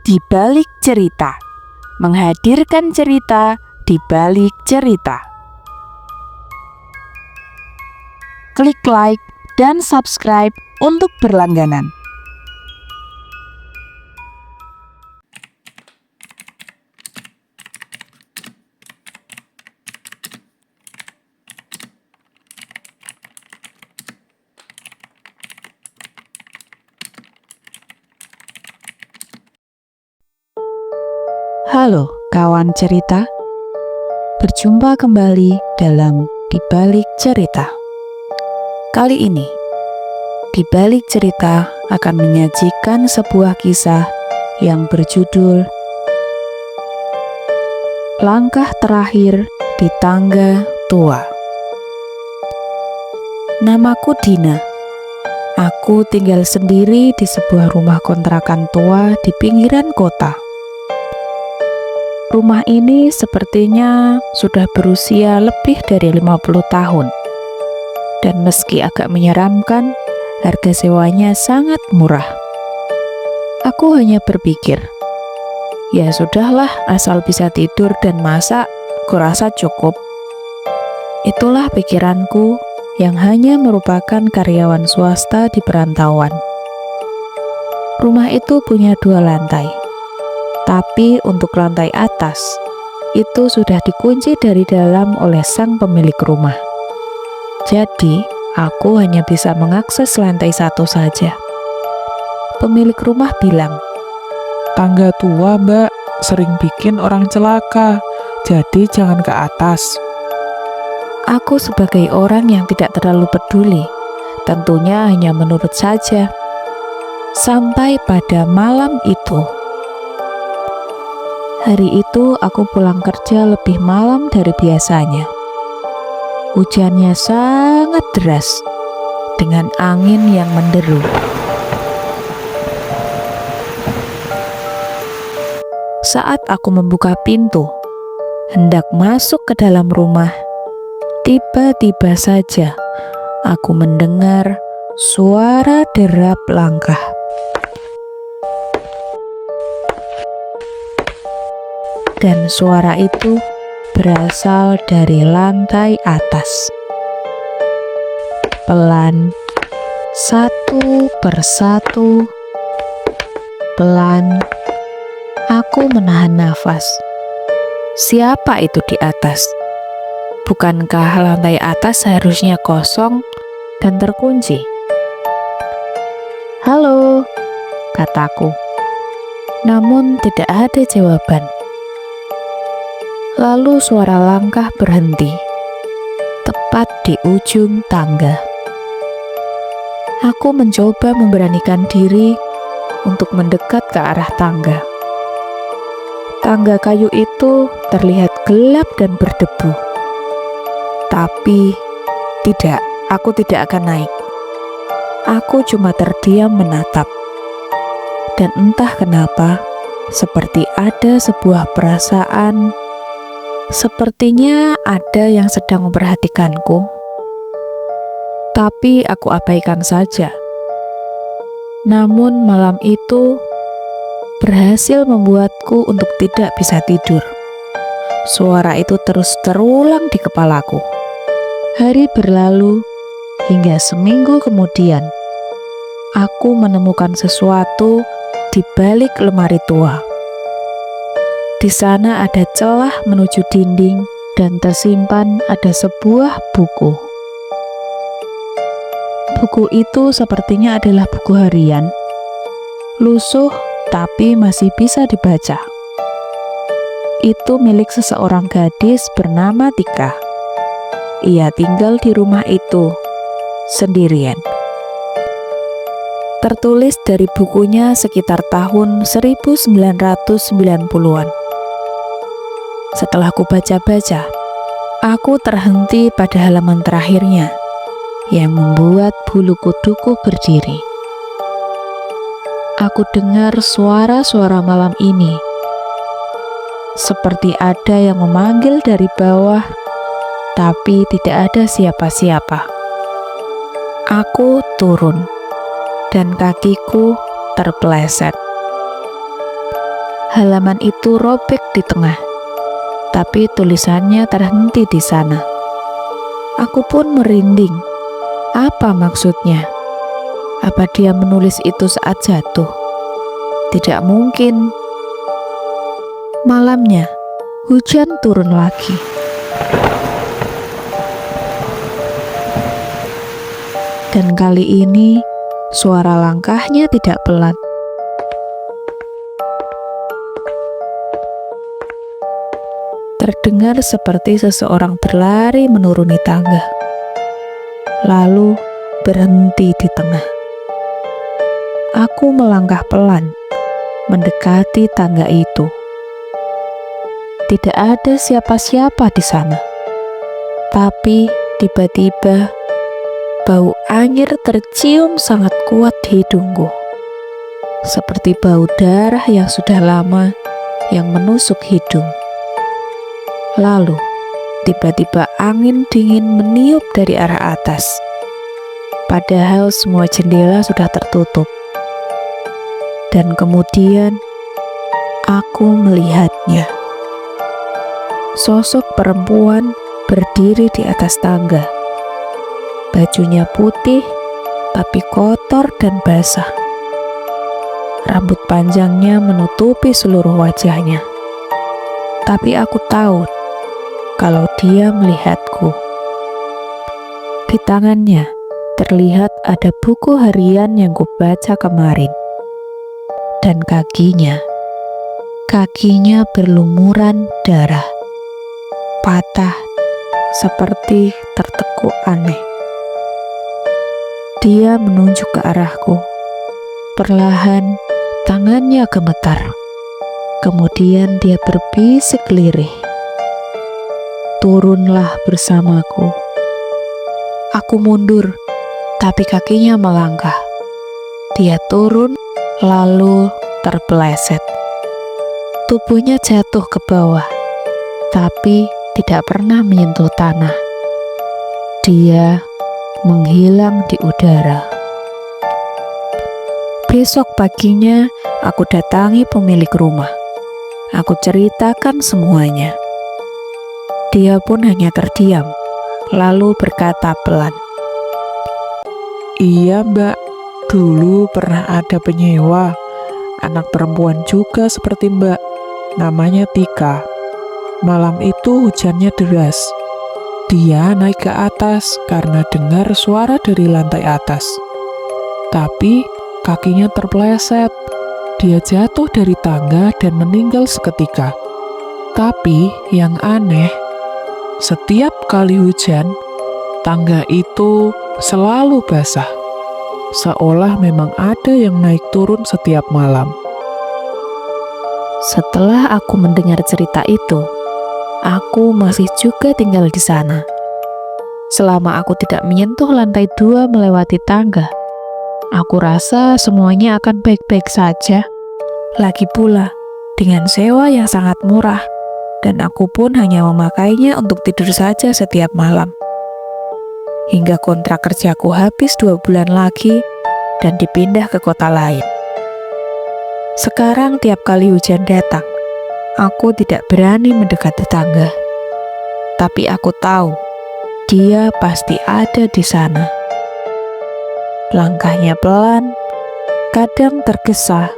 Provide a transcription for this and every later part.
di balik cerita, menghadirkan cerita di balik cerita. Klik like dan subscribe untuk berlangganan. Halo kawan cerita, berjumpa kembali dalam Di Balik Cerita. Kali ini, Di Balik Cerita akan menyajikan sebuah kisah yang berjudul Langkah Terakhir di Tangga Tua. Namaku Dina. Aku tinggal sendiri di sebuah rumah kontrakan tua di pinggiran kota. Rumah ini sepertinya sudah berusia lebih dari 50 tahun. Dan meski agak menyeramkan, harga sewanya sangat murah. Aku hanya berpikir, ya sudahlah, asal bisa tidur dan masak, kurasa cukup. Itulah pikiranku yang hanya merupakan karyawan swasta di perantauan. Rumah itu punya 2 lantai. Tapi untuk lantai atas, itu sudah dikunci dari dalam oleh sang pemilik rumah. Jadi, aku hanya bisa mengakses lantai 1 saja. Pemilik rumah bilang, "Tangga tua, Mbak, sering bikin orang celaka, jadi jangan ke atas." aku sebagai orang yang tidak terlalu peduli, tentunya hanya menurut saja. Sampai pada malam itu. Hari itu aku pulang kerja lebih malam dari biasanya. Hujannya sangat deras, dengan angin yang menderu. Saat aku membuka pintu, hendak masuk ke dalam rumah, tiba-tiba saja aku mendengar suara derap langkah. Dan suara itu berasal dari lantai atas. Pelan, satu persatu, pelan, aku menahan nafas. Siapa itu di atas? Bukankah lantai atas seharusnya kosong dan terkunci? "Halo," kataku. Namun tidak ada jawaban. Lalu suara langkah berhenti, tepat di ujung tangga. Aku mencoba memberanikan diri untuk mendekat ke arah tangga. Tangga kayu itu terlihat gelap dan berdebu. Tapi tidak, aku tidak akan naik. Aku cuma terdiam menatap. Dan entah kenapa, seperti ada sebuah perasaan. Sepertinya ada yang sedang memperhatikanku, tapi aku abaikan saja. Namun malam itu berhasil membuatku untuk tidak bisa tidur. Suara itu terus terulang di kepalaku. Hari berlalu hingga seminggu kemudian, aku menemukan sesuatu di balik lemari tua. Di sana ada celah menuju dinding dan tersimpan ada sebuah buku. Buku itu sepertinya adalah buku harian. Lusuh tapi masih bisa dibaca. Itu milik seseorang gadis bernama Tika. Ia tinggal di rumah itu sendirian. Tertulis dari bukunya sekitar tahun 1990-an. Setelah ku baca-baca, aku terhenti pada halaman terakhirnya yang membuat bulu kuduku berdiri. Aku dengar suara-suara malam ini, seperti ada yang memanggil dari bawah, tapi tidak ada siapa-siapa. Aku turun, dan kakiku terpeleset. Halaman itu robek di tengah, tapi tulisannya terhenti di sana. Aku pun merinding. Apa maksudnya? Apa dia menulis itu saat jatuh? Tidak mungkin. Malamnya, hujan turun lagi. Dan kali ini, suara langkahnya tidak pelan. Terdengar seperti seseorang berlari menuruni tangga, lalu berhenti di tengah. Aku melangkah pelan, mendekati tangga itu. Tidak ada siapa-siapa di sana, tapi tiba-tiba bau anyir tercium sangat kuat di hidungku, seperti bau darah yang sudah lama yang menusuk hidung. Lalu, tiba-tiba angin dingin meniup dari arah atas, padahal semua jendela sudah tertutup. Dan kemudian, aku melihatnya. Sosok perempuan berdiri di atas tangga. Bajunya putih, tapi kotor dan basah. Rambut panjangnya menutupi seluruh wajahnya. Tapi aku tahu kalau dia melihatku. Di tangannya terlihat ada buku harian yang kubaca kemarin. Dan kakinya berlumuran darah, patah, seperti tertekuk aneh. Dia menunjuk ke arahku. Perlahan, tangannya gemetar. Kemudian dia berbisik lirih, "Turunlah bersamaku." Aku mundur, tapi kakinya melangkah. Dia turun, lalu terpeleset. Tubuhnya jatuh ke bawah, tapi tidak pernah menyentuh tanah. Dia menghilang di udara. Besok paginya, aku datangi pemilik rumah. Aku ceritakan semuanya. Dia pun hanya terdiam, lalu berkata pelan, Iya mbak, dulu pernah ada penyewa, anak perempuan juga seperti mbak, namanya Tika. Malam itu hujannya deras. Dia naik ke atas karena dengar suara dari lantai atas. Tapi kakinya terpeleset. Dia jatuh dari tangga dan meninggal seketika. Tapi yang aneh, setiap kali hujan, tangga itu selalu basah. Seolah memang ada yang naik turun setiap malam. Setelah aku mendengar cerita itu, aku masih juga tinggal di sana. Selama aku tidak menyentuh lantai 2 melewati tangga, aku rasa semuanya akan baik-baik saja. Lagi pula, dengan sewa yang sangat murah, dan aku pun hanya memakainya untuk tidur saja setiap malam. Hingga kontrak kerjaku habis 2 bulan lagi, dan dipindah ke kota lain. Sekarang tiap kali hujan datang, aku tidak berani mendekati tangga. Tapi aku tahu, dia pasti ada di sana. Langkahnya pelan, kadang tergesa,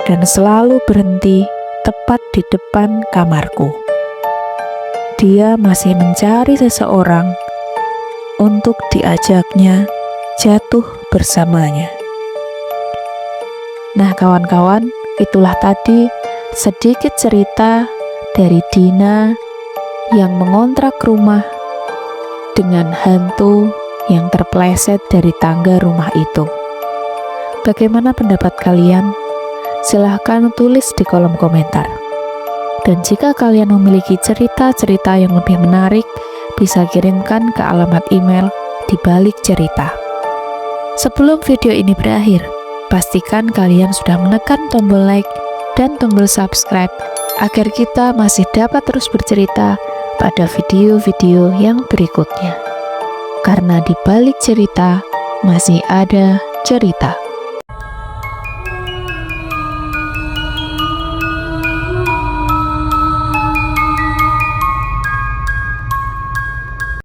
dan selalu berhenti tepat di depan kamarku. Dia masih mencari seseorang untuk diajaknya jatuh bersamanya. Nah kawan-kawan, itulah tadi sedikit cerita dari Dina yang mengontrak rumah dengan hantu yang terpeleset dari tangga rumah itu. Bagaimana pendapat kalian? Silahkan tulis di kolom komentar. Dan jika kalian memiliki cerita-cerita yang lebih menarik, bisa kirimkan ke alamat email di balik cerita. Sebelum video ini berakhir, pastikan kalian sudah menekan tombol like dan tombol subscribe agar kita masih dapat terus bercerita pada video-video yang berikutnya. Karena di balik cerita masih ada cerita.